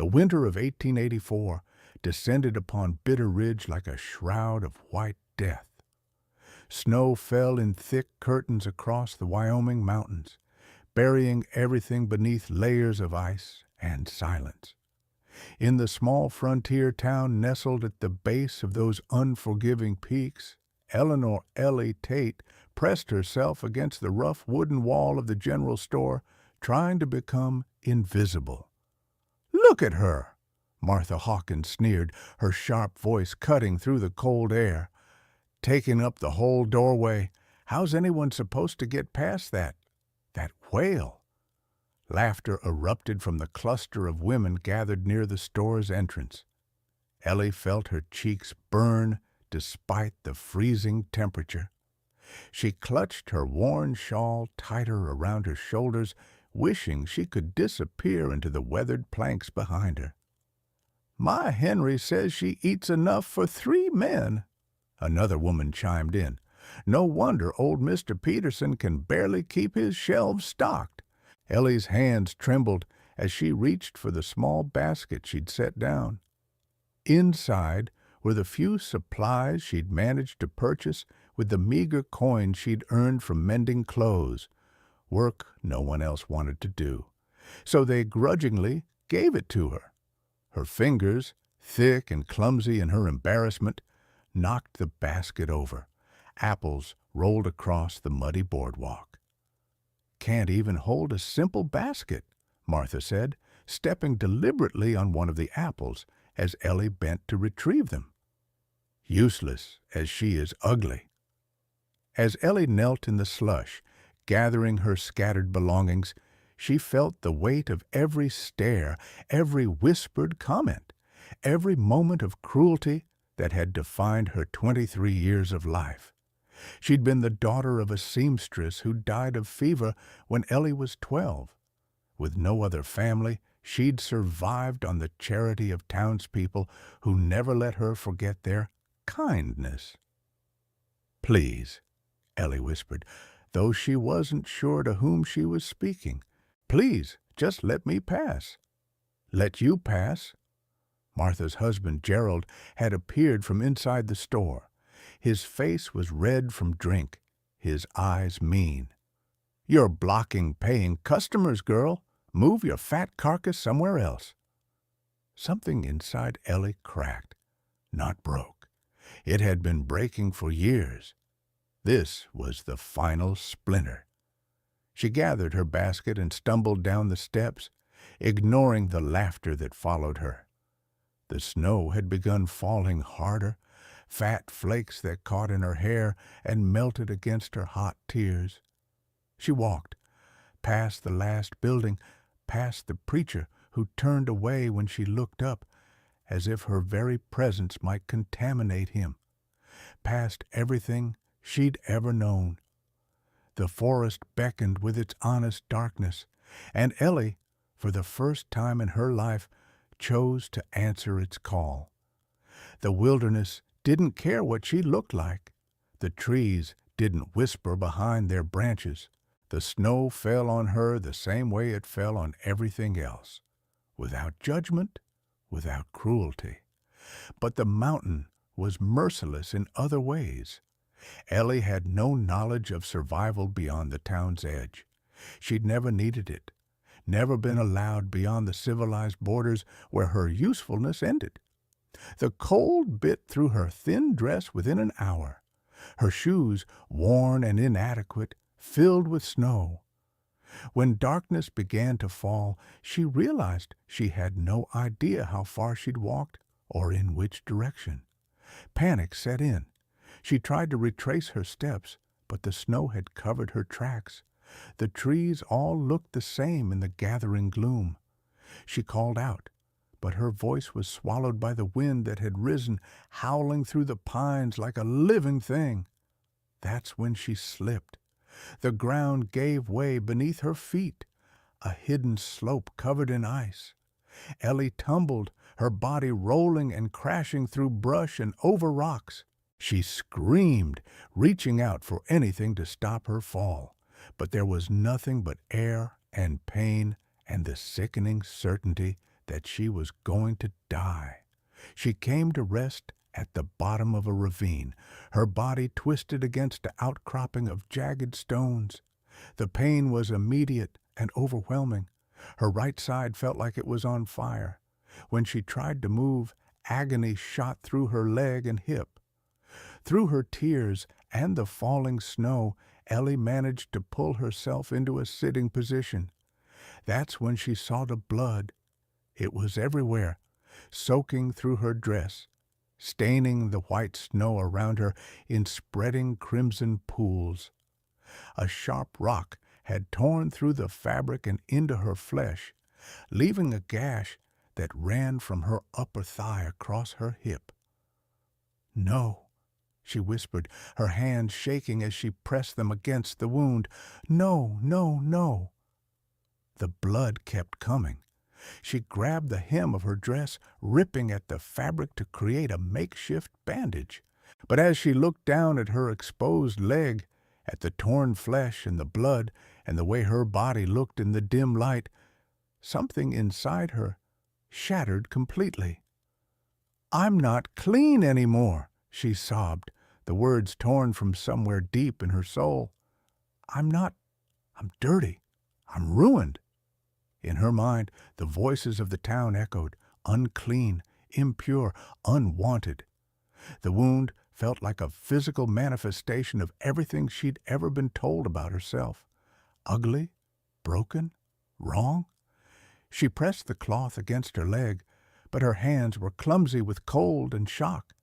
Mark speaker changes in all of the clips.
Speaker 1: The winter of 1884 descended upon Bitter Ridge like a shroud of white death. Snow fell in thick curtains across the Wyoming mountains, burying everything beneath layers of ice and silence. In the small frontier town nestled at the base of those unforgiving peaks, Eleanor Ellie Tate pressed herself against the rough wooden wall of the general store, trying to become invisible. "Look at her!" Martha Hawkins sneered, her sharp voice cutting through the cold air. "Taking up the whole doorway. How's anyone supposed to get past that whale?" Laughter erupted from the cluster of women gathered near the store's entrance. Ellie felt her cheeks burn despite the freezing temperature. She clutched her worn shawl tighter around her shoulders, wishing she could disappear into the weathered planks behind her. "My Henry says she eats enough for 3 men," another woman chimed in. "No wonder old Mr. Peterson can barely keep his shelves stocked." Ellie's hands trembled as she reached for the small basket she'd set down. Inside were the few supplies she'd managed to purchase with the meager coin she'd earned from mending clothes, work no one else wanted to do. So they grudgingly gave it to her. Her fingers, thick and clumsy in her embarrassment, knocked the basket over. Apples rolled across the muddy boardwalk. "Can't even hold a simple basket," Martha said, stepping deliberately on one of the apples as Ellie bent to retrieve them. "Useless as she is ugly." As Ellie knelt in the slush, gathering her scattered belongings, she felt the weight of every stare, every whispered comment, every moment of cruelty that had defined her 23 years of life. She'd been the daughter of a seamstress who died of fever when Ellie was 12. With no other family, she'd survived on the charity of townspeople who never let her forget their kindness. "Please," Ellie whispered, though she wasn't sure to whom she was speaking. "Please, just let me pass." "Let you pass?" Martha's husband, Gerald, had appeared from inside the store. His face was red from drink, his eyes mean. "You're blocking paying customers, girl. Move your fat carcass somewhere else." Something inside Ellie cracked, not broke. It had been breaking for years. This was the final splinter. She gathered her basket and stumbled down the steps, ignoring the laughter that followed her. The snow had begun falling harder, fat flakes that caught in her hair and melted against her hot tears. She walked, past the last building, past the preacher who turned away when she looked up, as if her very presence might contaminate him, past everything she'd ever known. The forest beckoned with its honest darkness, and Ellie, for the first time in her life, chose to answer its call. The wilderness didn't care what she looked like. The trees didn't whisper behind their branches. The snow fell on her the same way it fell on everything else, without judgment, without cruelty. But the mountain was merciless in other ways. Ellie had no knowledge of survival beyond the town's edge. She'd never needed it, never been allowed beyond the civilized borders where her usefulness ended. The cold bit through her thin dress within an hour. Her shoes, worn and inadequate, filled with snow. When darkness began to fall, she realized she had no idea how far she'd walked or in which direction. Panic set in. She tried to retrace her steps, but the snow had covered her tracks. The trees all looked the same in the gathering gloom. She called out, but her voice was swallowed by the wind that had risen, howling through the pines like a living thing. That's when she slipped. The ground gave way beneath her feet, a hidden slope covered in ice. Ellie tumbled, her body rolling and crashing through brush and over rocks. She screamed, reaching out for anything to stop her fall, but there was nothing but air and pain and the sickening certainty that she was going to die. She came to rest at the bottom of a ravine, her body twisted against an outcropping of jagged stones. The pain was immediate and overwhelming. Her right side felt like it was on fire. When she tried to move, agony shot through her leg and hip. Through her tears and the falling snow, Ellie managed to pull herself into a sitting position. That's when she saw the blood. It was everywhere, soaking through her dress, staining the white snow around her in spreading crimson pools. A sharp rock had torn through the fabric and into her flesh, leaving a gash that ran from her upper thigh across her hip. "No," she whispered, her hands shaking as she pressed them against the wound. "No, no, no." The blood kept coming. She grabbed the hem of her dress, ripping at the fabric to create a makeshift bandage. But as she looked down at her exposed leg, at the torn flesh and the blood, and the way her body looked in the dim light, something inside her shattered completely. "I'm not clean anymore," she sobbed, the words torn from somewhere deep in her soul. I'm dirty. I'm ruined." In her mind, the voices of the town echoed, unclean, impure, unwanted. The wound felt like a physical manifestation of everything she'd ever been told about herself. Ugly, broken, wrong. She pressed the cloth against her leg, but her hands were clumsy with cold and shock.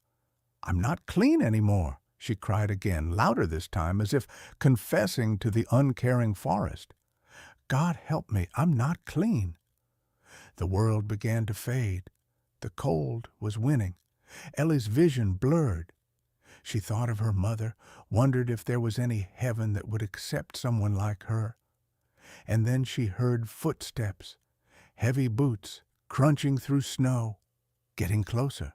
Speaker 1: "I'm not clean anymore," she cried again, louder this time, as if confessing to the uncaring forest. "God help me, I'm not clean." The world began to fade. The cold was winning. Ellie's vision blurred. She thought of her mother, wondered if there was any heaven that would accept someone like her. And then she heard footsteps, heavy boots, crunching through snow, getting closer.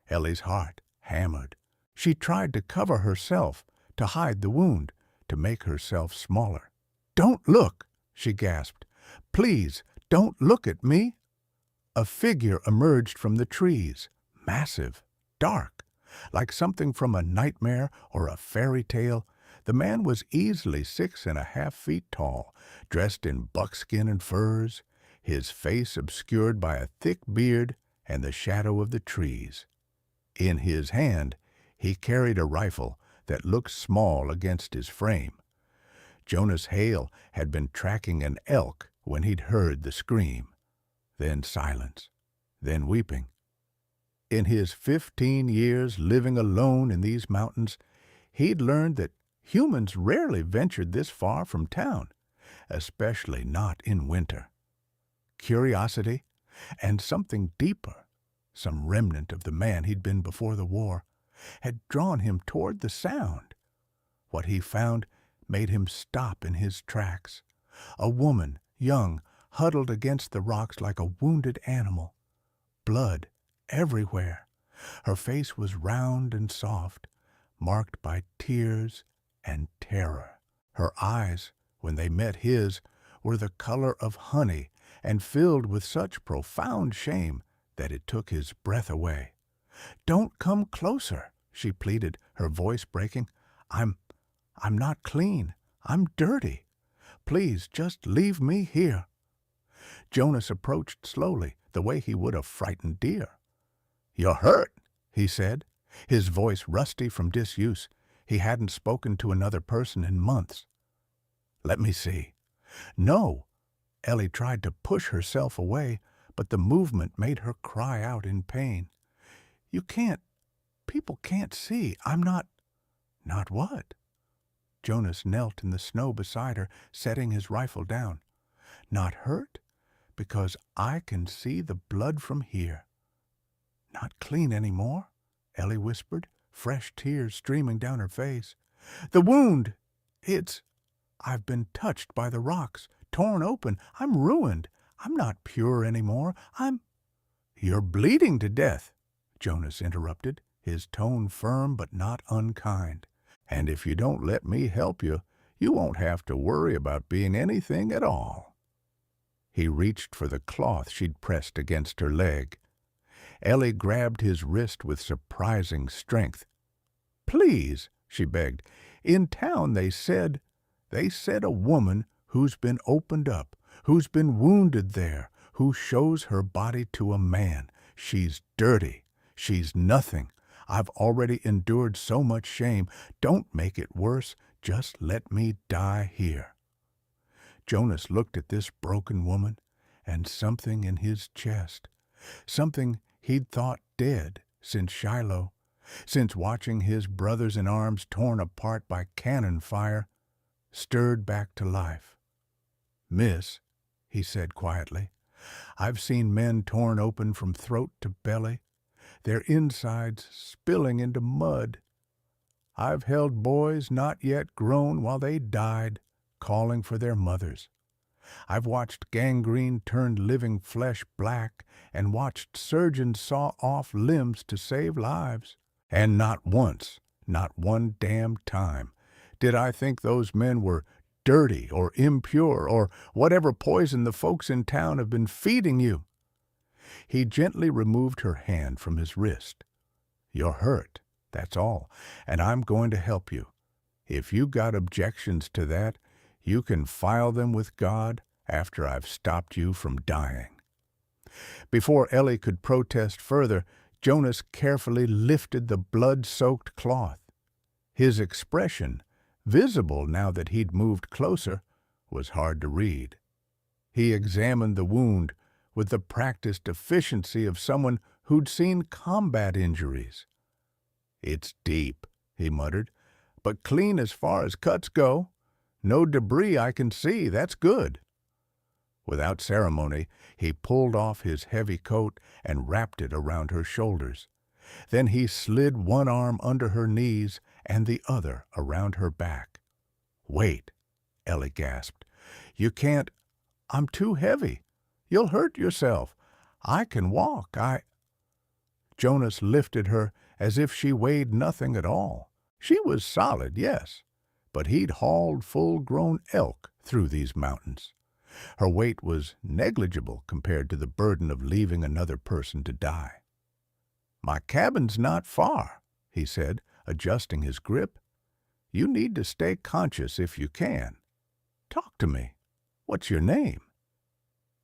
Speaker 1: Ellie's heart hammered. She tried to cover herself, to hide the wound, to make herself smaller. "Don't look!" she gasped. "Please, don't look at me." A figure emerged from the trees, massive, dark, like something from a nightmare or a fairy tale. The man was easily 6.5 feet tall, dressed in buckskin and furs, his face obscured by a thick beard and the shadow of the trees. In his hand, he carried a rifle that looked small against his frame. Jonas Hale had been tracking an elk when he'd heard the scream. Then silence, then weeping. In his 15 years living alone in these mountains, he'd learned that humans rarely ventured this far from town, especially not in winter. Curiosity and something deeper, some remnant of the man he'd been before the war, had drawn him toward the sound. What he found made him stop in his tracks. A woman, young, huddled against the rocks like a wounded animal. Blood everywhere. Her face was round and soft, marked by tears and terror. Her eyes, when they met his, were the color of honey and filled with such profound shame that it took his breath away. "Don't come closer," she pleaded, her voice breaking. I'm not clean. I'm dirty. Please, just leave me here." Jonas approached slowly, the way he would a frightened deer. "You're hurt," he said, his voice rusty from disuse. He hadn't spoken to another person in months. "Let me see." "No." Ellie tried to push herself away, but the movement made her cry out in pain. "You can't. People can't see. I'm not." "Not what?" Jonas knelt in the snow beside her, setting his rifle down. "Not hurt? Because I can see the blood from here." "Not clean anymore?" Ellie whispered, fresh tears streaming down her face. "The wound! I've been touched by the rocks, torn open. I'm ruined. I'm not pure anymore. "You're bleeding to death," Jonas interrupted, his tone firm but not unkind. "And if you don't let me help you, you won't have to worry about being anything at all." He reached for the cloth she'd pressed against her leg. Ellie grabbed his wrist with surprising strength. "Please," she begged. "In town they said a woman who's been opened up, who's been wounded there, who shows her body to a man. She's dirty. She's nothing. I've already endured so much shame. Don't make it worse. Just let me die here." Jonas looked at this broken woman, and something in his chest, something he'd thought dead since Shiloh, since watching his brothers in arms torn apart by cannon fire, stirred back to life. "Miss," he said quietly, "I've seen men torn open from throat to belly, their insides spilling into mud. I've held boys not yet grown while they died, calling for their mothers. I've watched gangrene turn living flesh black and watched surgeons saw off limbs to save lives. And not once, not one damn time, did I think those men were dirty or impure or whatever poison the folks in town have been feeding you." He gently removed her hand from his wrist. "You're hurt, that's all, and I'm going to help you. If you got objections to that, you can file them with God after I've stopped you from dying." Before Ellie could protest further, Jonas carefully lifted the blood-soaked cloth. His expression, visible now that he'd moved closer, was hard to read. He examined the wound with the practiced efficiency of someone who'd seen combat injuries. "It's deep," he muttered, "but clean as far as cuts go. No debris I can see, that's good." Without ceremony, he pulled off his heavy coat and wrapped it around her shoulders. Then he slid one arm under her knees and the other around her back. "Wait," Ellie gasped. "You can't. I'm too heavy. You'll hurt yourself. I can walk. Jonas lifted her as if she weighed nothing at all. She was solid, yes, but he'd hauled full-grown elk through these mountains. Her weight was negligible compared to the burden of leaving another person to die. "My cabin's not far," he said, adjusting his grip. "You need to stay conscious if you can. Talk to me. What's your name?"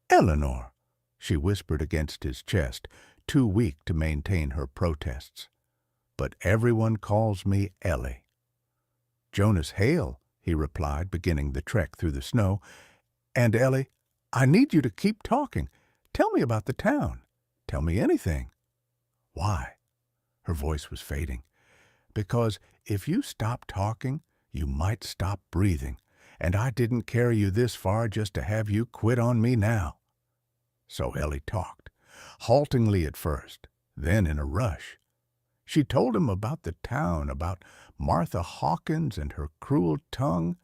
Speaker 1: "Eleanor," she whispered against his chest, too weak to maintain her protests. "But everyone calls me Ellie." "Jonas Hale," he replied, beginning the trek through the snow. "And Ellie, I need you to keep talking. Tell me about the town. Tell me anything." "Why?" Her voice was fading. "Because if you stop talking, you might stop breathing, and I didn't carry you this far just to have you quit on me now." So Ellie talked, haltingly at first, then in a rush. She told him about the town, about Martha Hawkins and her cruel tongue,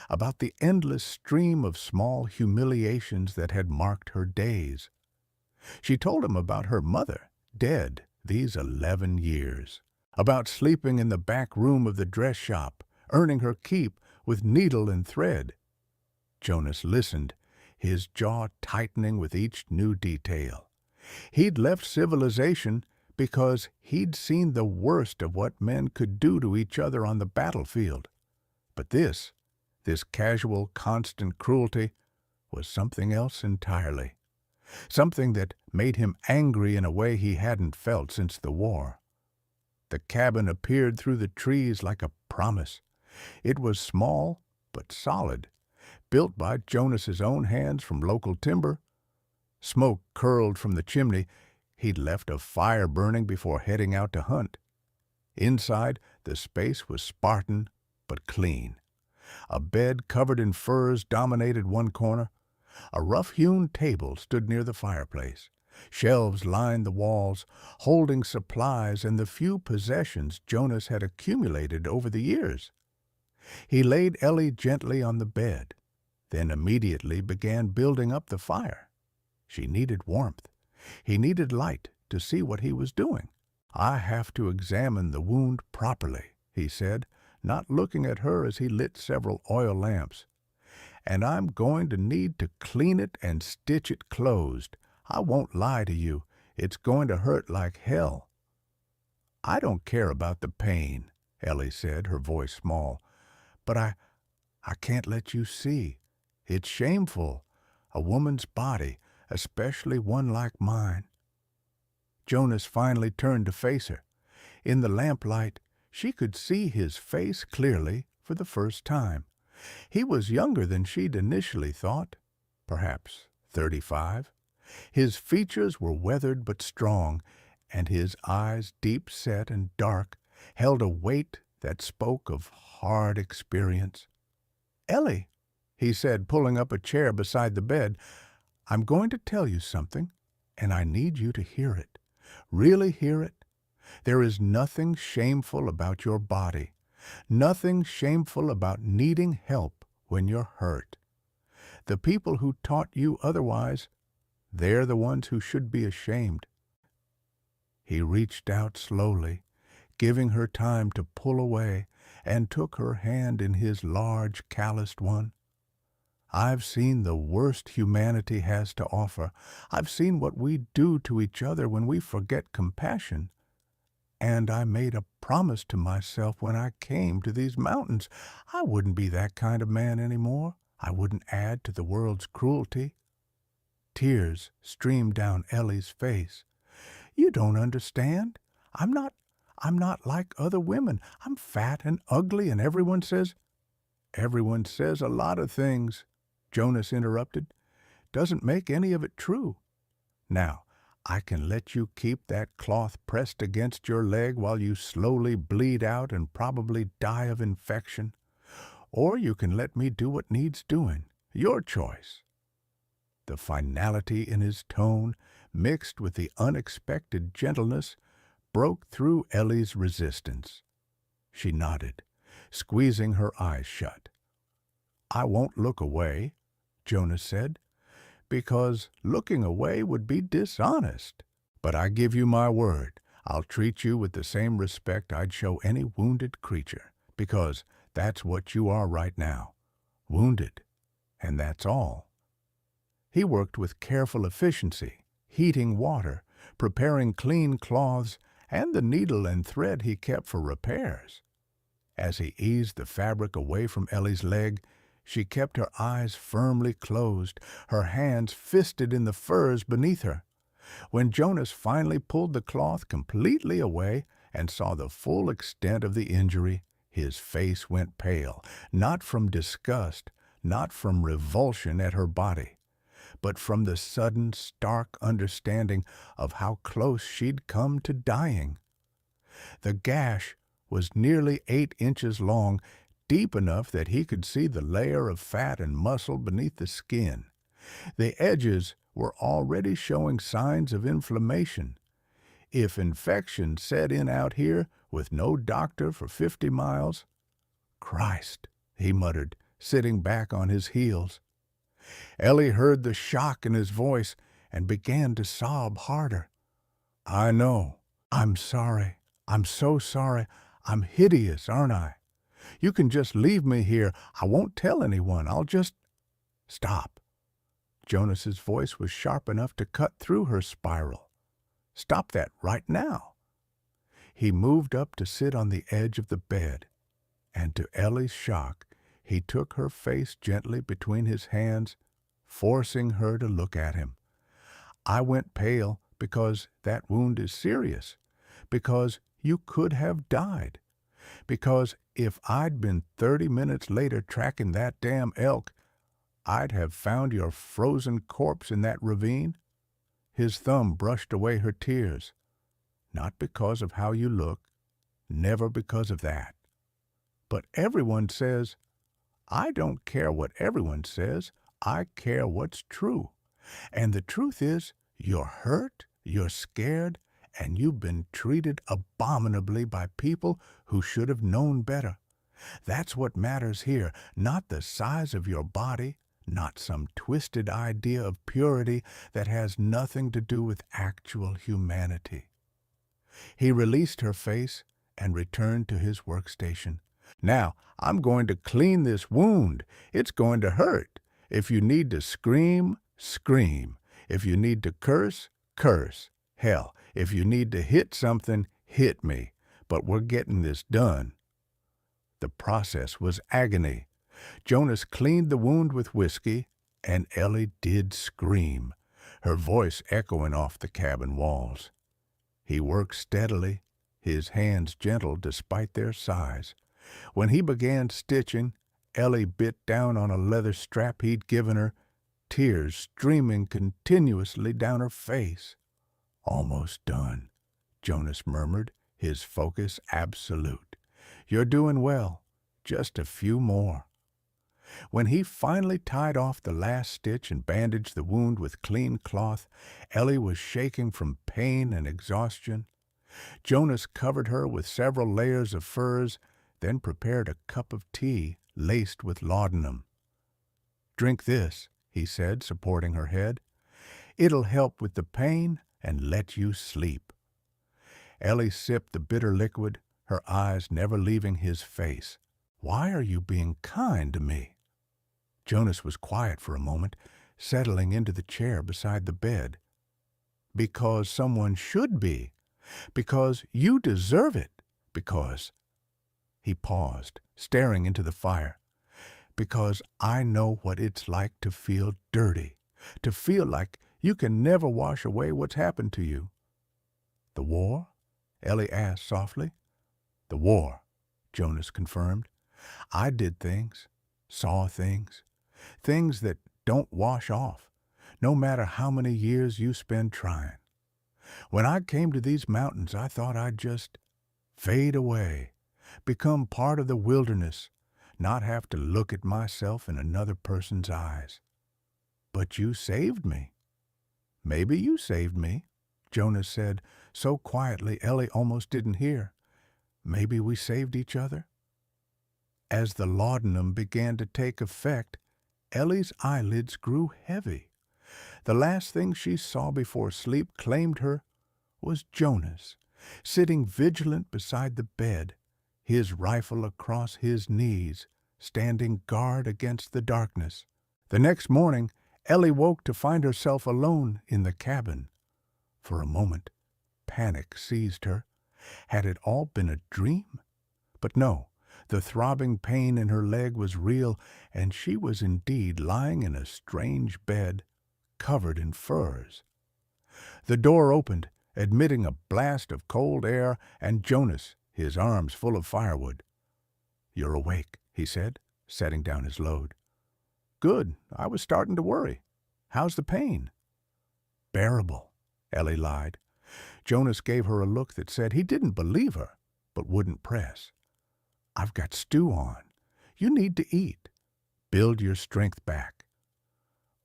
Speaker 1: about the endless stream of small humiliations that had marked her days. She told him about her mother, dead these 11 years, about sleeping in the back room of the dress shop, earning her keep with needle and thread. Jonas listened, his jaw tightening with each new detail. He'd left civilization because he'd seen the worst of what men could do to each other on the battlefield. But this casual, constant cruelty was something else entirely. Something that made him angry in a way he hadn't felt since the war. The cabin appeared through the trees like a promise. It was small but solid, built by Jonas's own hands from local timber. Smoke curled from the chimney. He'd left a fire burning before heading out to hunt. Inside, the space was Spartan but clean. A bed covered in furs dominated one corner. A rough-hewn table stood near the fireplace. Shelves lined the walls, holding supplies and the few possessions Jonas had accumulated over the years. He laid Ellie gently on the bed, then immediately began building up the fire. She needed warmth. He needed light to see what he was doing. "I have to examine the wound properly," he said, not looking at her as he lit several oil lamps. and I'm going to need to clean it and stitch it closed. I won't lie to you. It's going to hurt like hell." "I don't care about the pain," Ellie said, her voice small. "But I can't let you see. It's shameful. A woman's body, especially one like mine." Jonas finally turned to face her. In the lamplight, she could see his face clearly for the first time. He was younger than she'd initially thought, perhaps 35. His features were weathered but strong, and his eyes, deep-set and dark, held a weight that spoke of hard experience. "Ellie," he said, pulling up a chair beside the bed, "I'm going to tell you something, and I need you to hear it. Really hear it. There is nothing shameful about your body, nothing shameful about needing help when you're hurt. The people who taught you otherwise, they're the ones who should be ashamed." He reached out slowly, giving her time to pull away, and took her hand in his large, calloused one. "I've seen the worst humanity has to offer. I've seen what we do to each other when we forget compassion. And I made a promise to myself when I came to these mountains. I wouldn't be that kind of man anymore. I wouldn't add to the world's cruelty." Tears streamed down Ellie's face. "You don't understand. I'm not like other women. I'm fat and ugly, and everyone says—" "Everyone says a lot of things," Jonas interrupted. "Doesn't make any of it true. Now, I can let you keep that cloth pressed against your leg while you slowly bleed out and probably die of infection. Or you can let me do what needs doing. Your choice." The finality in his tone, mixed with the unexpected gentleness, broke through Ellie's resistance. She nodded, squeezing her eyes shut. "I won't look away," Jonas said, "because looking away would be dishonest. But I give you my word, I'll treat you with the same respect I'd show any wounded creature, because that's what you are right now. Wounded. And that's all." He worked with careful efficiency, heating water, preparing clean cloths, and the needle and thread he kept for repairs. As he eased the fabric away from Ellie's leg, she kept her eyes firmly closed, her hands fisted in the furs beneath her. When Jonas finally pulled the cloth completely away and saw the full extent of the injury, his face went pale, not from disgust, not from revulsion at her body, but from the sudden, stark understanding of how close she'd come to dying. The gash was nearly 8 inches long, deep enough that he could see the layer of fat and muscle beneath the skin. The edges were already showing signs of inflammation. If infection set in out here with no doctor for 50 miles... "Christ," he muttered, sitting back on his heels. Ellie heard the shock in his voice and began to sob harder. "I know. I'm sorry. I'm so sorry. I'm hideous, aren't I? You can just leave me here. I won't tell anyone. I'll just—" "Stop." Jonas's voice was sharp enough to cut through her spiral. "Stop that right now." He moved up to sit on the edge of the bed, and to Ellie's shock, he took her face gently between his hands, forcing her to look at him. "I went pale because that wound is serious, because you could have died, because if I'd been 30 minutes later tracking that damn elk, I'd have found your frozen corpse in that ravine." His thumb brushed away her tears. "Not because of how you look, never because of that. But everyone says—" "I don't care what everyone says. I care what's true. And the truth is, you're hurt, you're scared, and you've been treated abominably by people who should have known better. That's what matters here, not the size of your body, not some twisted idea of purity that has nothing to do with actual humanity." He released her face and returned to his workstation, Now, I'm going to clean this wound. It's going to hurt. If you need to scream, scream. If you need to curse, curse. Hell, if you need to hit something, hit me. But we're getting this done." The process was agony. Jonas cleaned the wound with whiskey, and Ellie did scream, her voice echoing off the cabin walls. He worked steadily, his hands gentle despite their size. When he began stitching, Ellie bit down on a leather strap he'd given her, tears streaming continuously down her face. "Almost done," Jonas murmured, his focus absolute. "You're doing well. Just a few more." When he finally tied off the last stitch and bandaged the wound with clean cloth, Ellie was shaking from pain and exhaustion. Jonas covered her with several layers of furs, then prepared a cup of tea laced with laudanum. "Drink this," he said, supporting her head. "It'll help with the pain and let you sleep." Ellie sipped the bitter liquid, her eyes never leaving his face. "Why are you being kind to me?" Jonas was quiet for a moment, settling into the chair beside the bed. "Because someone should be. Because you deserve it. Because—" He paused, staring into the fire. "Because I know what it's like to feel dirty, to feel like you can never wash away what's happened to you." "The war?" Ellie asked softly. "The war," Jonas confirmed. "I did things, saw things, things that don't wash off, no matter how many years you spend trying. When I came to these mountains, I thought I'd just fade away, become part of the wilderness, not have to look at myself in another person's eyes. But you saved me." "Maybe you saved me," Jonas said, so quietly Ellie almost didn't hear. "Maybe we saved each other." As the laudanum began to take effect, Ellie's eyelids grew heavy. The last thing she saw before sleep claimed her was Jonas, sitting vigilant beside the bed, his rifle across his knees, standing guard against the darkness. The next morning, Ellie woke to find herself alone in the cabin. For a moment, panic seized her. Had it all been a dream? But no, the throbbing pain in her leg was real, and she was indeed lying in a strange bed, covered in furs. The door opened, admitting a blast of cold air, and Jonas, his arms full of firewood. "You're awake," he said, setting down his load. "Good. I was starting to worry. How's the pain?" "Bearable," Ellie lied. Jonas gave her a look that said he didn't believe her, but wouldn't press. "I've got stew on. You need to eat. Build your strength back."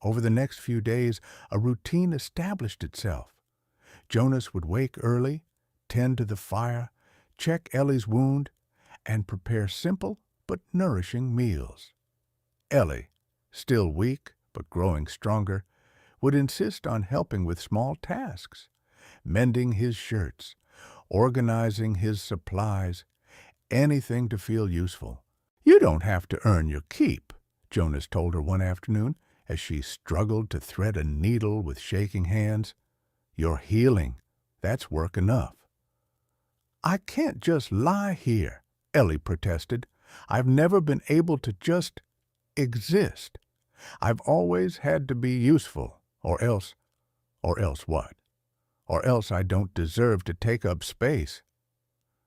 Speaker 1: Over the next few days, a routine established itself. Jonas would wake early, tend to the fire, check Ellie's wound, and prepare simple but nourishing meals. Ellie, still weak but growing stronger, would insist on helping with small tasks, mending his shirts, organizing his supplies, anything to feel useful. "You don't have to earn your keep," Jonas told her one afternoon as she struggled to thread a needle with shaking hands. "You're healing. That's work enough." "I can't just lie here," Ellie protested. "I've never been able to just exist. I've always had to be useful, or else what? Or else I don't deserve to take up space."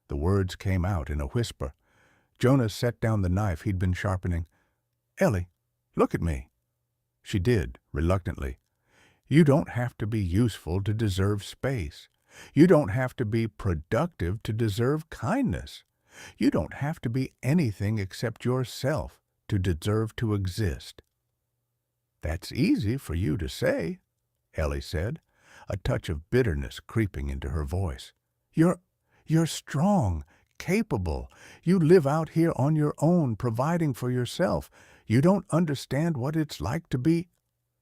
Speaker 1: The words came out in a whisper. Jonas set down the knife he'd been sharpening. "Ellie, look at me." She did, reluctantly. "You don't have to be useful to deserve space. You don't have to be productive to deserve kindness. You don't have to be anything except yourself to deserve to exist." "That's easy for you to say," Ellie said, a touch of bitterness creeping into her voice. You're strong, capable. You live out here on your own, providing for yourself. You don't understand what it's like to be—"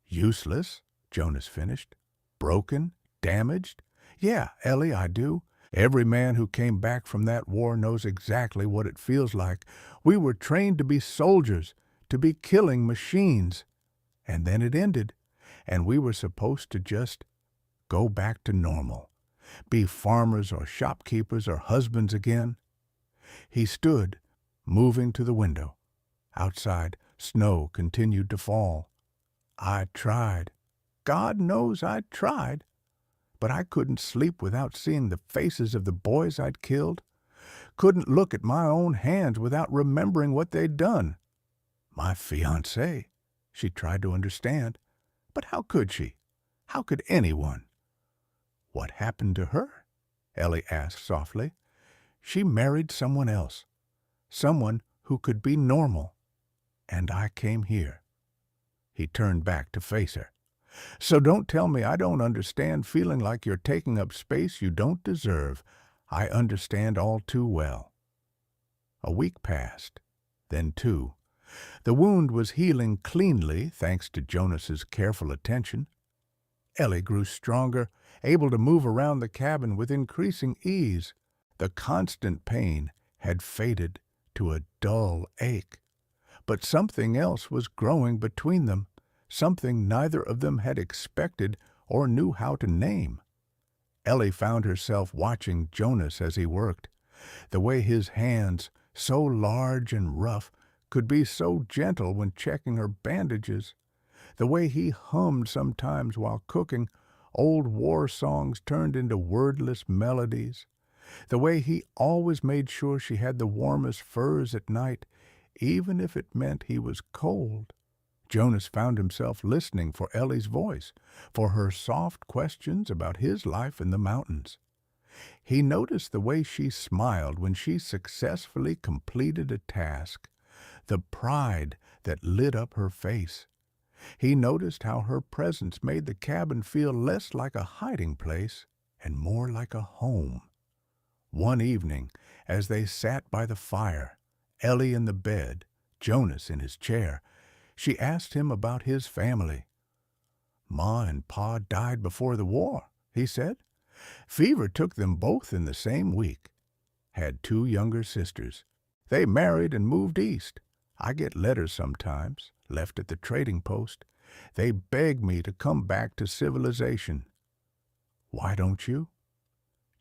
Speaker 1: "Useless," Jonas finished. "Broken, damaged. Yeah, Ellie, I do. Every man who came back from that war knows exactly what it feels like. We were trained to be soldiers, to be killing machines. And then it ended, and we were supposed to just go back to normal, be farmers or shopkeepers or husbands again. He stood, moving to the window. Outside, snow continued to fall. I tried. God knows I tried. But I couldn't sleep without seeing the faces of the boys I'd killed. Couldn't look at my own hands without remembering what they'd done. My fiancée. She tried to understand. But how could she? How could anyone? What happened to her? Ellie asked softly. She married someone else. Someone who could be normal. And I came here. He turned back to face her. So don't tell me I don't understand feeling like you're taking up space you don't deserve. I understand all too well. A week passed, then two. The wound was healing cleanly thanks to Jonas's careful attention. Ellie grew stronger, able to move around the cabin with increasing ease. The constant pain had faded to a dull ache. But something else was growing between them, something neither of them had expected or knew how to name. Ellie found herself watching Jonas as he worked. The way his hands, so large and rough, could be so gentle when checking her bandages. The way he hummed sometimes while cooking, old war songs turned into wordless melodies. The way he always made sure she had the warmest furs at night, even if it meant he was cold. Jonas found himself listening for Ellie's voice, for her soft questions about his life in the mountains. He noticed the way she smiled when she successfully completed a task, the pride that lit up her face. He noticed how her presence made the cabin feel less like a hiding place and more like a home. One evening, as they sat by the fire, Ellie in the bed, Jonas in his chair, she asked him about his family. "Ma and Pa died before the war," he said. "Fever took them both in the same week. Had two younger sisters. They married and moved east. I get letters sometimes, left at the trading post. They beg me to come back to civilization." "Why don't you?"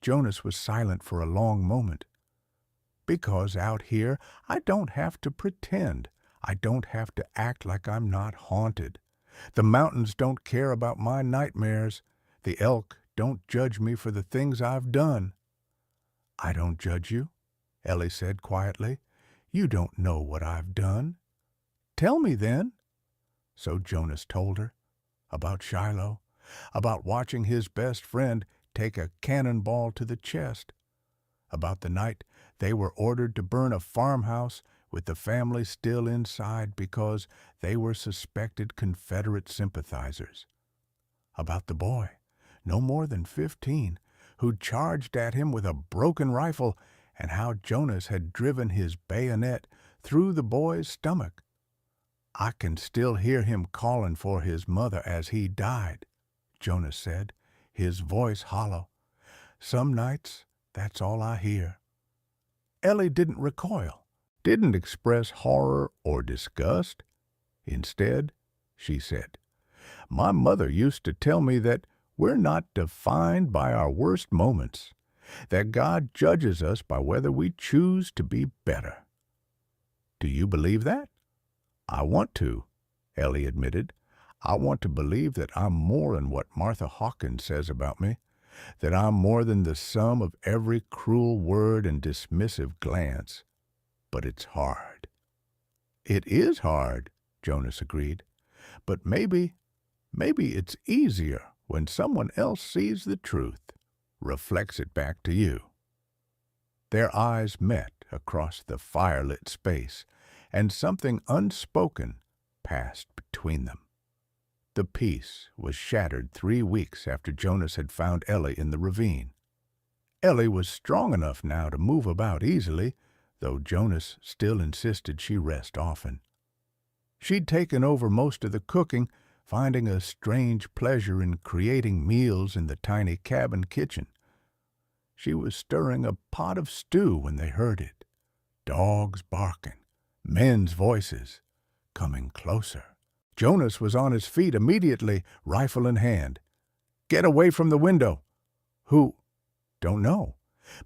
Speaker 1: Jonas was silent for a long moment. "Because out here I don't have to pretend. I don't have to act like I'm not haunted. The mountains don't care about my nightmares. The elk don't judge me for the things I've done." "I don't judge you," Ellie said quietly. "You don't know what I've done." "Tell me then." So Jonas told her about Shiloh, about watching his best friend take a cannonball to the chest, about the night they were ordered to burn a farmhouse with the family still inside because they were suspected Confederate sympathizers, about the boy, no more than 15, who charged at him with a broken rifle, and how Jonas had driven his bayonet through the boy's stomach. "I can still hear him calling for his mother as he died," Jonas said, his voice hollow. "Some nights, that's all I hear." Ellie didn't recoil, didn't express horror or disgust. Instead, she said, "My mother used to tell me that we're not defined by our worst moments, that God judges us by whether we choose to be better." "Do you believe that?" "I want to," Ellie admitted. "I want to believe that I'm more than what Martha Hawkins says about me, that I'm more than the sum of every cruel word and dismissive glance. But it's hard." "It is hard," Jonas agreed. "But maybe it's easier when someone else sees the truth, reflects it back to you." Their eyes met across the firelit space, and something unspoken passed between them. The peace was shattered 3 weeks after Jonas had found Ellie in the ravine. Ellie was strong enough now to move about easily, though Jonas still insisted she rest often. She'd taken over most of the cooking, finding a strange pleasure in creating meals in the tiny cabin kitchen. She was stirring a pot of stew when they heard it. Dogs barking, men's voices, coming closer. Jonas was on his feet immediately, rifle in hand. "Get away from the window!" "Who?" "Don't know.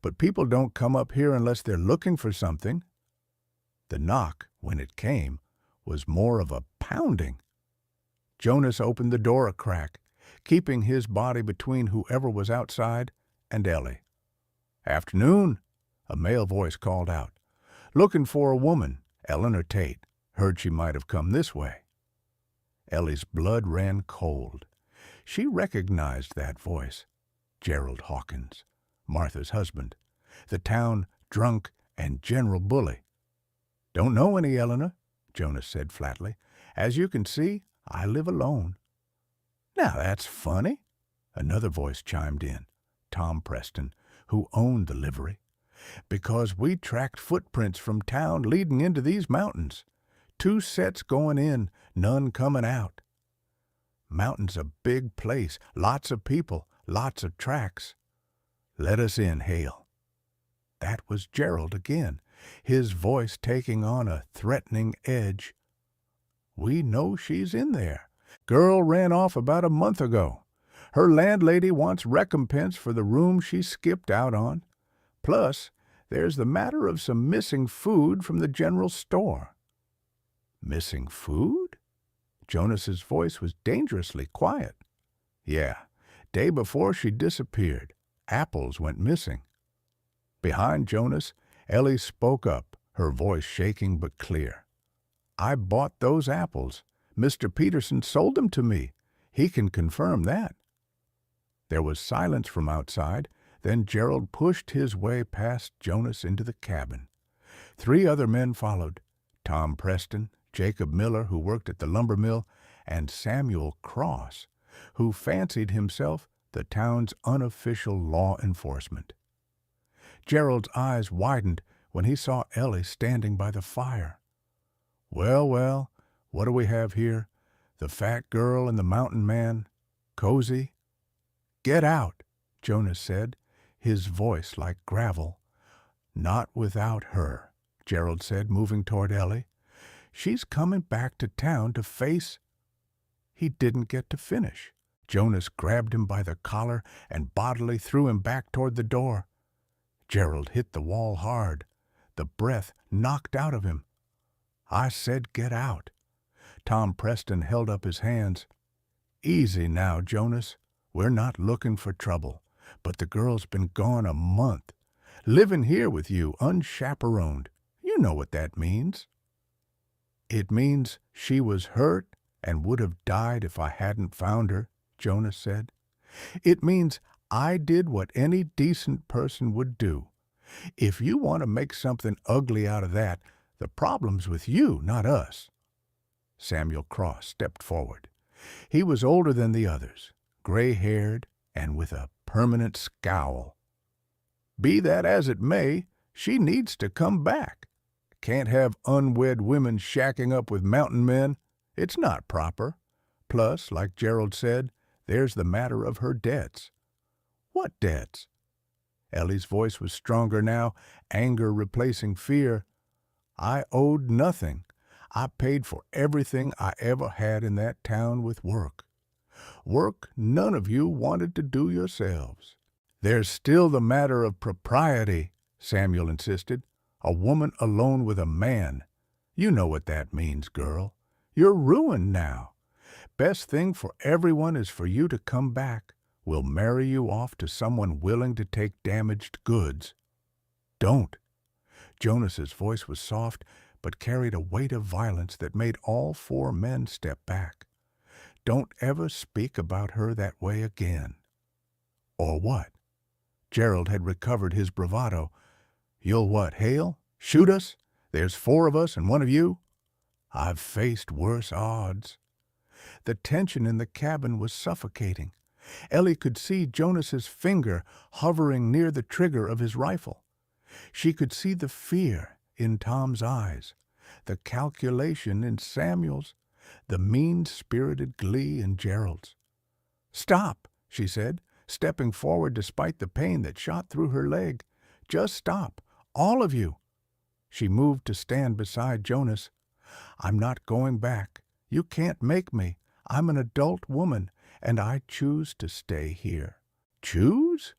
Speaker 1: But people don't come up here unless they're looking for something." The knock, when it came, was more of a pounding. Jonas opened the door a crack, keeping his body between whoever was outside and Ellie. "Afternoon," a male voice called out. "Looking for a woman, Eleanor Tate. Heard she might have come this way." Ellie's blood ran cold. She recognized that voice. Gerald Hawkins, Martha's husband, the town drunk and general bully. "Don't know any, Eleanor," Jonas said flatly. "As you can see, I live alone." "Now that's funny," another voice chimed in, Tom Preston, who owned the livery. "Because we tracked footprints from town leading into these mountains. 2 sets going in, none coming out. Mountain's a big place, lots of people, lots of tracks. Let us in, Hale." That was Gerald again, his voice taking on a threatening edge. "We know she's in there. Girl ran off about a month ago. Her landlady wants recompense for the room she skipped out on. Plus, there's the matter of some missing food from the general store." "Missing food?" Jonas's voice was dangerously quiet. "Yeah, day before she disappeared, apples went missing." Behind Jonas, Ellie spoke up, her voice shaking but clear. "I bought those apples. Mr. Peterson sold them to me. He can confirm that." There was silence from outside. Then Gerald pushed his way past Jonas into the cabin. 3 other men followed: Tom Preston, Jacob Miller, who worked at the lumber mill, and Samuel Cross, who fancied himself the town's unofficial law enforcement. Gerald's eyes widened when he saw Ellie standing by the fire. "Well, well, what do we have here? The fat girl and the mountain man. Cozy?" "Get out," Jonas said, his voice like gravel. "Not without her," Gerald said, moving toward Ellie. "She's coming back to town to face—" He didn't get to finish. Jonas grabbed him by the collar and bodily threw him back toward the door. Gerald hit the wall hard, the breath knocked out of him. "I said get out." Tom Preston held up his hands. "Easy now, Jonas. We're not looking for trouble, but the girl's been gone a month, living here with you unchaperoned. You know what that means." "It means she was hurt and would have died if I hadn't found her," Jonas said. "It means I did what any decent person would do. If you want to make something ugly out of that, the problem's with you, not us." Samuel Cross stepped forward. He was older than the others, gray-haired and with a permanent scowl. "Be that as it may, she needs to come back. Can't have unwed women shacking up with mountain men. It's not proper. Plus, like Gerald said, there's the matter of her debts." "What debts?" Ellie's voice was stronger now, anger replacing fear. "I owed nothing. I paid for everything I ever had in that town with work. Work none of you wanted to do yourselves." "There's still the matter of propriety," Samuel insisted. "A woman alone with a man. You know what that means, girl. You're ruined now. Best thing for everyone is for you to come back. We'll marry you off to someone willing to take damaged goods." "Don't." Jonas's voice was soft, but carried a weight of violence that made all 4 men step back. "Don't ever speak about her that way again." "Or what?" Gerald had recovered his bravado. "You'll what, Hale? Shoot us? There's 4 of us and 1 of you?" "I've faced worse odds." The tension in the cabin was suffocating. Ellie could see Jonas's finger hovering near the trigger of his rifle. She could see the fear in Tom's eyes, the calculation in Samuel's, the mean-spirited glee in Gerald's. "Stop," she said. stepping forward despite the pain that shot through her leg. "Just stop, all of you." She moved to stand beside Jonas. "I'm not going back. You can't make me. I'm an adult woman, and I choose to stay here." "Choose?"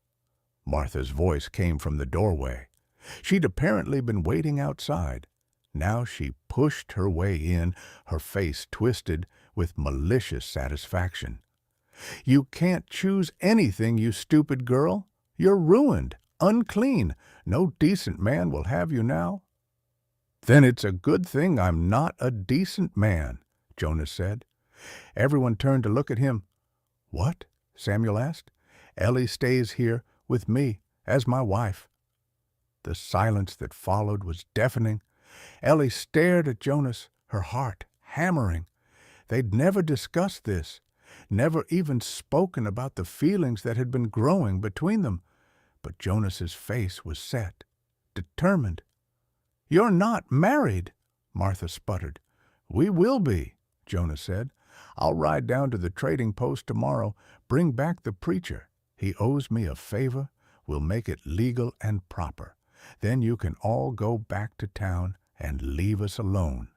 Speaker 1: Martha's voice came from the doorway. She'd apparently been waiting outside. Now she pushed her way in, her face twisted with malicious satisfaction. "You can't choose anything, you stupid girl. You're ruined, unclean. No decent man will have you now." "Then it's a good thing I'm not a decent man," Jonas said. Everyone turned to look at him. "What?" Samuel asked. "Ellie stays here with me as my wife." The silence that followed was deafening. Ellie stared at Jonas, her heart hammering. They'd never discussed this, never even spoken about the feelings that had been growing between them. But Jonas's face was set, determined. "You're not married," Martha sputtered. "We will be," Jonas said. "I'll ride down to the trading post tomorrow, bring back the preacher. He owes me a favor. We'll make it legal and proper. Then you can all go back to town and leave us alone."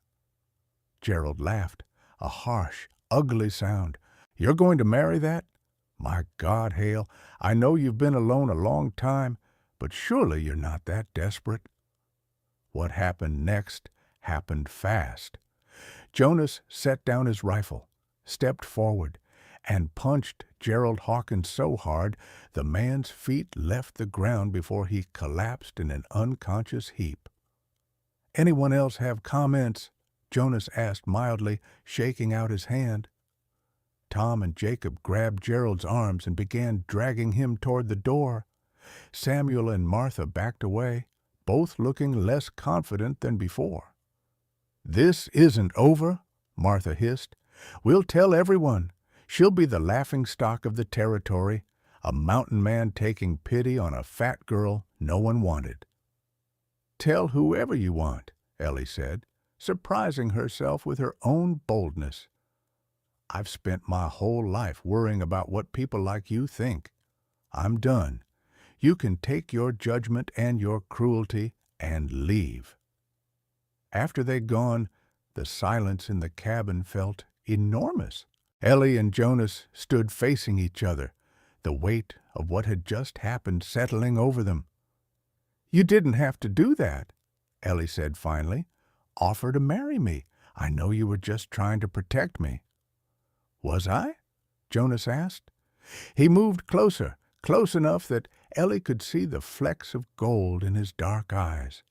Speaker 1: Gerald laughed, a harsh, ugly sound. "You're going to marry that? My God, Hale, I know you've been alone a long time, but surely you're not that desperate." What happened next happened fast. Jonas set down his rifle, stepped forward, and punched Gerald Hawkins so hard the man's feet left the ground before he collapsed in an unconscious heap. "Anyone else have comments?" Jonas asked mildly, shaking out his hand. Tom and Jacob grabbed Gerald's arms and began dragging him toward the door. Samuel and Martha backed away, both looking less confident than before. "This isn't over," Martha hissed. "We'll tell everyone. She'll be the laughingstock of the territory, a mountain man taking pity on a fat girl no one wanted." "Tell whoever you want," Ellie said, surprising herself with her own boldness. "I've spent my whole life worrying about what people like you think. I'm done. You can take your judgment and your cruelty and leave." After they'd gone, the silence in the cabin felt enormous. Ellie and Jonas stood facing each other, the weight of what had just happened settling over them. "You didn't have to do that," Ellie said finally. "Offer to marry me. I know you were just trying to protect me." "Was I?" Jonas asked. He moved closer, close enough that Ellie could see the flecks of gold in his dark eyes.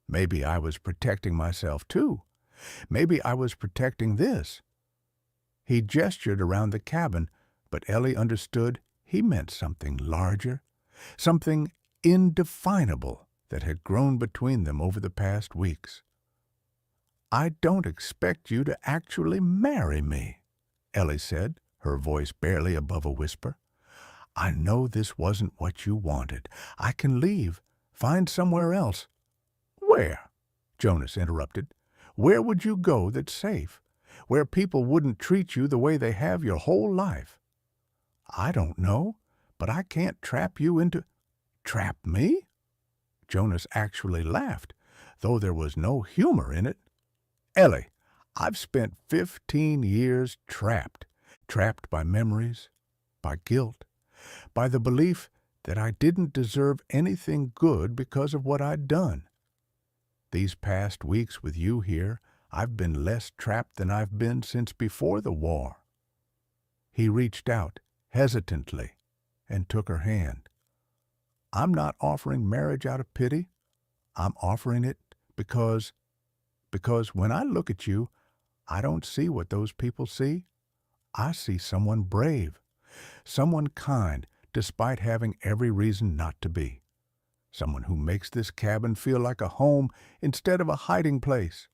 Speaker 1: "Maybe I was protecting myself, too. Maybe I was protecting this." He gestured around the cabin, but Ellie understood he meant something larger, something indefinable that had grown between them over the past weeks. "I don't expect you to actually marry me," Ellie said, her voice barely above a whisper. "I know this wasn't what you wanted. I can leave, find somewhere else." "Where?" Jonas interrupted. "Where would you go that's safe? Where people wouldn't treat you the way they have your whole life?" "I don't know, but I can't trap you into—" "Trap me?" Jonas actually laughed, though there was no humor in it. "Ellie, I've spent 15 years trapped by memories, by guilt, by the belief that I didn't deserve anything good because of what I'd done. These past weeks with you here, I've been less trapped than I've been since before the war." He reached out, hesitantly, and took her hand. "I'm not offering marriage out of pity. I'm offering it because when I look at you, I don't see what those people see. I see someone brave, someone kind, despite having every reason not to be. Someone who makes this cabin feel like a home instead of a hiding place."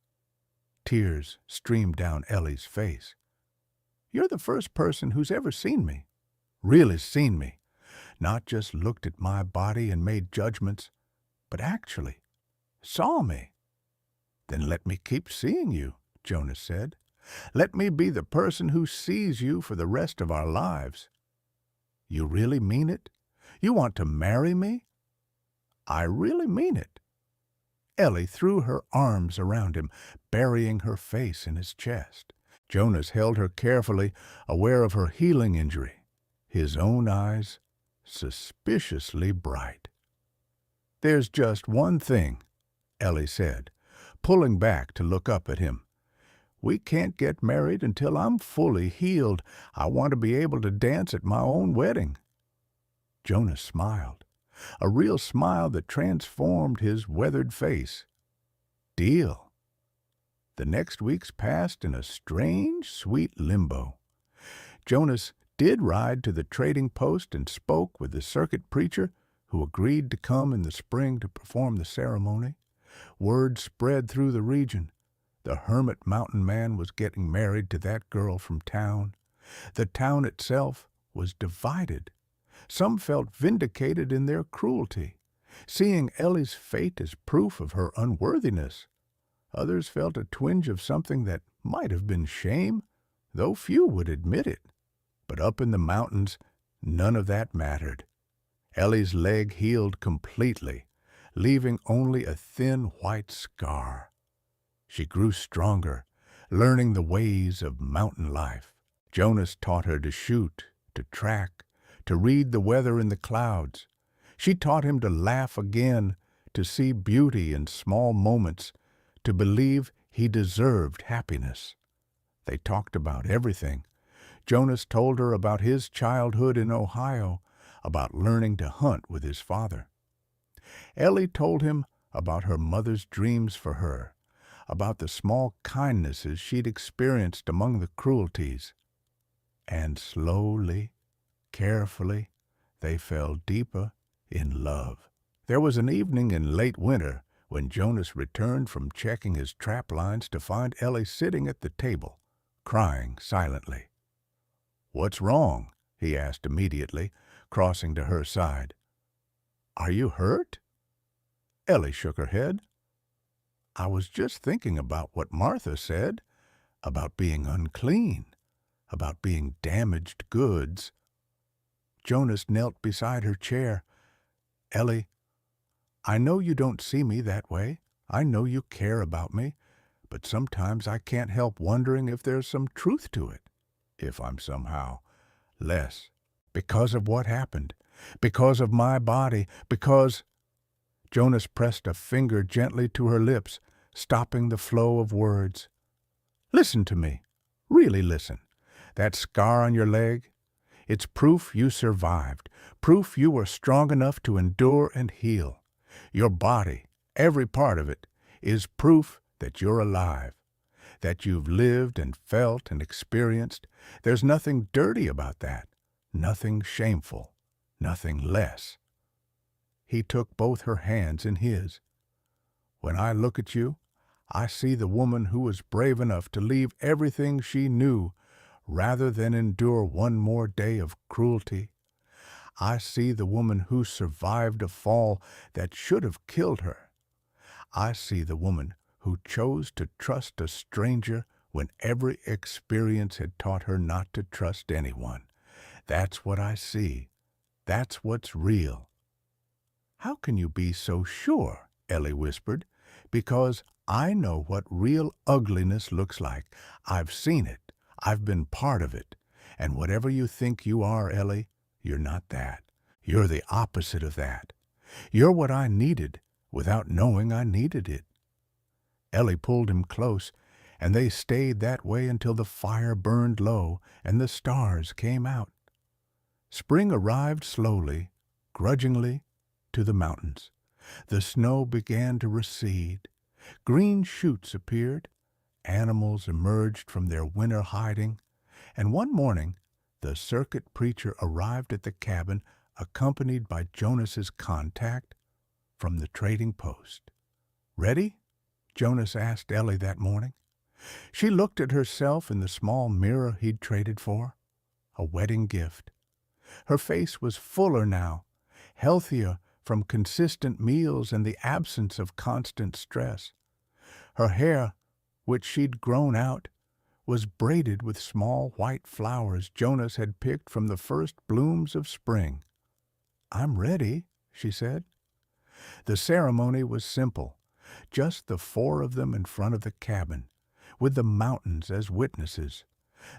Speaker 1: Tears streamed down Ellie's face. "You're the first person who's ever seen me, really seen me, not just looked at my body and made judgments, but actually saw me." "Then let me keep seeing you," Jonas said. "Let me be the person who sees you for the rest of our lives." You really mean it? You want to marry me?" "I really mean it." Ellie threw her arms around him, burying her face in his chest. Jonas held her carefully, aware of her healing injury, his own eyes suspiciously bright. "There's just one thing," Ellie said, pulling back to look up at him. "We can't get married until I'm fully healed. I want to be able to dance at my own wedding." Jonas smiled, a real smile that transformed his weathered face. "Deal." The next weeks passed in a strange, sweet limbo. Jonas did ride to the trading post and spoke with the circuit preacher, who agreed to come in the spring to perform the ceremony. Word spread through the region. The hermit mountain man was getting married to that girl from town. The town itself was divided. Some felt vindicated in their cruelty, seeing Ellie's fate as proof of her unworthiness. Others felt a twinge of something that might have been shame, though few would admit it. But up in the mountains, none of that mattered. Ellie's leg healed completely, leaving only a thin white scar. She grew stronger, learning the ways of mountain life. Jonas taught her to shoot, to track, to read the weather in the clouds. She taught him to laugh again, to see beauty in small moments, to believe he deserved happiness. They talked about everything. Jonas told her about his childhood in Ohio, about learning to hunt with his father. Ellie told him about her mother's dreams for her, about the small kindnesses she'd experienced among the cruelties. And slowly, carefully, they fell deeper in love. There was an evening in late winter when Jonas returned from checking his trap lines to find Ellie sitting at the table, crying silently. "What's wrong?" he asked immediately, crossing to her side. "Are you hurt?" Ellie shook her head. "I was just thinking about what Martha said, about being unclean, about being damaged goods." Jonas knelt beside her chair. "Ellie, I know you don't see me that way. I know you care about me, but sometimes I can't help wondering if there's some truth to it, if I'm somehow less. Because of what happened, because of my body, because—" Jonas pressed a finger gently to her lips, stopping the flow of words. "Listen to me. Really listen. That scar on your leg, it's proof you survived, proof you were strong enough to endure and heal. Your body, every part of it, is proof that you're alive, that you've lived and felt and experienced. There's nothing dirty about that, nothing shameful, nothing less." He took both her hands in his. "When I look at you, I see the woman who was brave enough to leave everything she knew rather than endure one more day of cruelty. I see the woman who survived a fall that should have killed her. I see the woman who chose to trust a stranger when every experience had taught her not to trust anyone. That's what I see. That's what's real." "How can you be so sure?" Ellie whispered. "Because I know what real ugliness looks like. I've seen it. I've been part of it. And whatever you think you are, Ellie, you're not that. You're the opposite of that. You're what I needed without knowing I needed it." Ellie pulled him close, and they stayed that way until the fire burned low and the stars came out. Spring arrived slowly, grudgingly, to the mountains. The snow began to recede. Green shoots appeared. Animals emerged from their winter hiding. And one morning, the circuit preacher arrived at the cabin, accompanied by Jonas's contact from the trading post. "Ready?" Jonas asked Ellie that morning. She looked at herself in the small mirror he'd traded for, a wedding gift. Her face was fuller now, healthier from consistent meals and the absence of constant stress. Her hair, which she'd grown out, was braided with small white flowers Jonas had picked from the first blooms of spring. "I'm ready," she said. The ceremony was simple, just the four of them in front of the cabin, with the mountains as witnesses.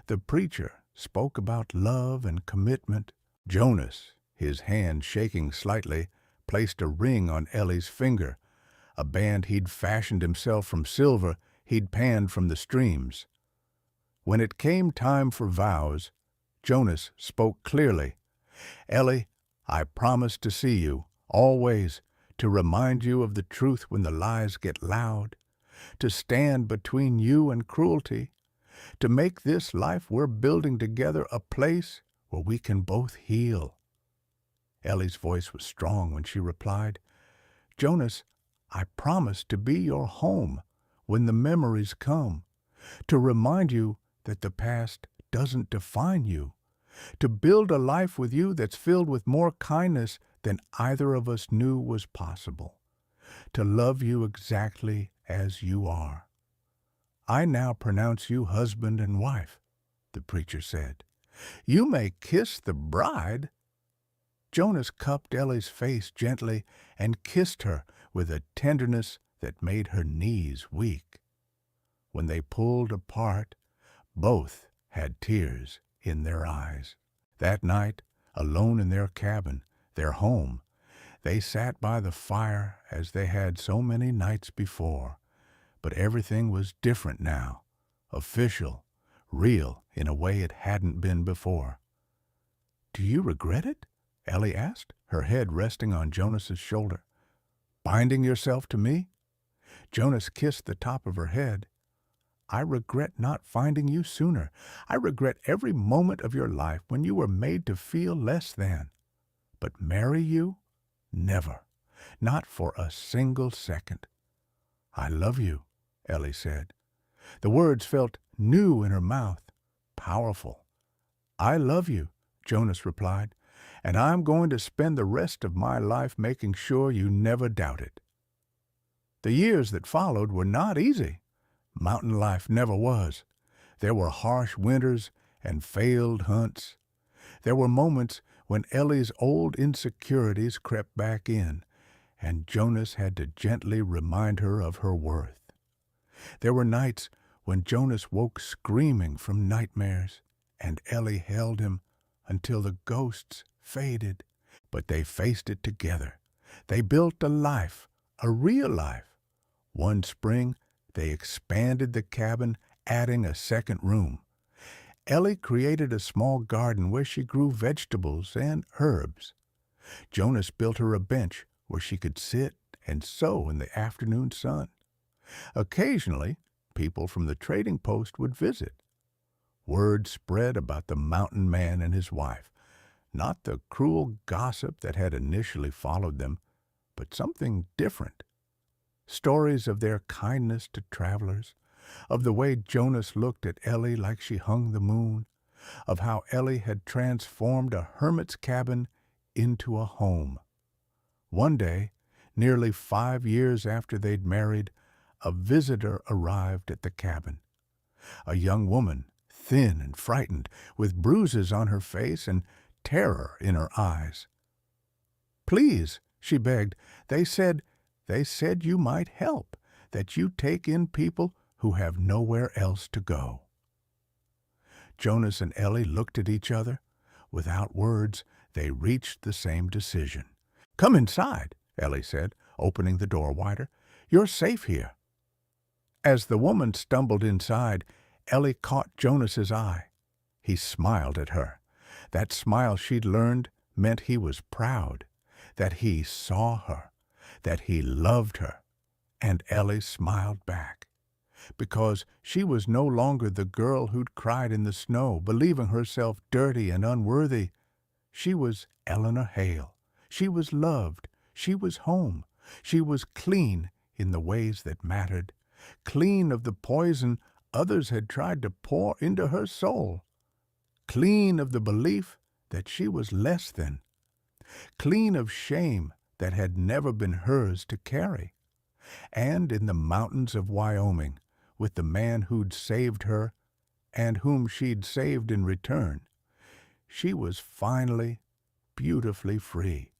Speaker 1: The preacher spoke about love and commitment. Jonas, his hand shaking slightly, placed a ring on Ellie's finger, a band he'd fashioned himself from silver he'd panned from the streams. When it came time for vows, Jonas spoke clearly. "Ellie, I promise to see you, always, to remind you of the truth when the lies get loud, to stand between you and cruelty, to make this life we're building together a place where we can both heal." Ellie's voice was strong when she replied, "Jonas, I promise to be your home when the memories come, to remind you that the past doesn't define you, to build a life with you that's filled with more kindness than either of us knew was possible, to love you exactly as you are. I now pronounce you husband and wife," the preacher said. "You may kiss the bride." Jonas cupped Ellie's face gently and kissed her with a tenderness that made her knees weak. When they pulled apart, both had tears in their eyes. That night, alone in their cabin, their home, they sat by the fire as they had so many nights before. But everything was different now, official, real in a way it hadn't been before. "Do you regret it?" Ellie asked, her head resting on Jonas's shoulder. "Binding yourself to me?" Jonas kissed the top of her head. "I regret not finding you sooner. I regret every moment of your life when you were made to feel less than. But marry you? Never. Not for a single second." "I love you," Ellie said. The words felt new in her mouth, powerful. "I love you," Jonas replied, "and I'm going to spend the rest of my life making sure you never doubt it." The years that followed were not easy. Mountain life never was. There were harsh winters and failed hunts. There were moments when Ellie's old insecurities crept back in, and Jonas had to gently remind her of her worth. There were nights when Jonas woke screaming from nightmares, and Ellie held him until the ghosts faded. But they faced it together. They built a life, a real life. One spring, they expanded the cabin, adding a second room. Ellie created a small garden where she grew vegetables and herbs. Jonas built her a bench where she could sit and sew in the afternoon sun. Occasionally, people from the trading post would visit. Word spread about the mountain man and his wife, not the cruel gossip that had initially followed them, but something different. Stories of their kindness to travelers, of the way Jonas looked at Ellie like she hung the moon, of how Ellie had transformed a hermit's cabin into a home. One day, nearly 5 years after they'd married, a visitor arrived at the cabin. A young woman, thin and frightened, with bruises on her face and terror in her eyes. "Please," she begged, they said you might help, that you take in people who have nowhere else to go." Jonas and Ellie looked at each other. Without words, they reached the same decision. "Come inside," Ellie said, opening the door wider. "You're safe here." As the woman stumbled inside, Ellie caught Jonas's eye. He smiled at her. That smile she'd learned meant he was proud, that he saw her, that he loved her. And Ellie smiled back, because she was no longer the girl who'd cried in the snow, believing herself dirty and unworthy. She was Eleanor Hale. She was loved. She was home. She was clean in the ways that mattered, clean of the poison others had tried to pour into her soul, clean of the belief that she was less than, clean of shame that had never been hers to carry. And in the mountains of Wyoming, with the man who'd saved her, and whom she'd saved in return, she was finally beautifully free.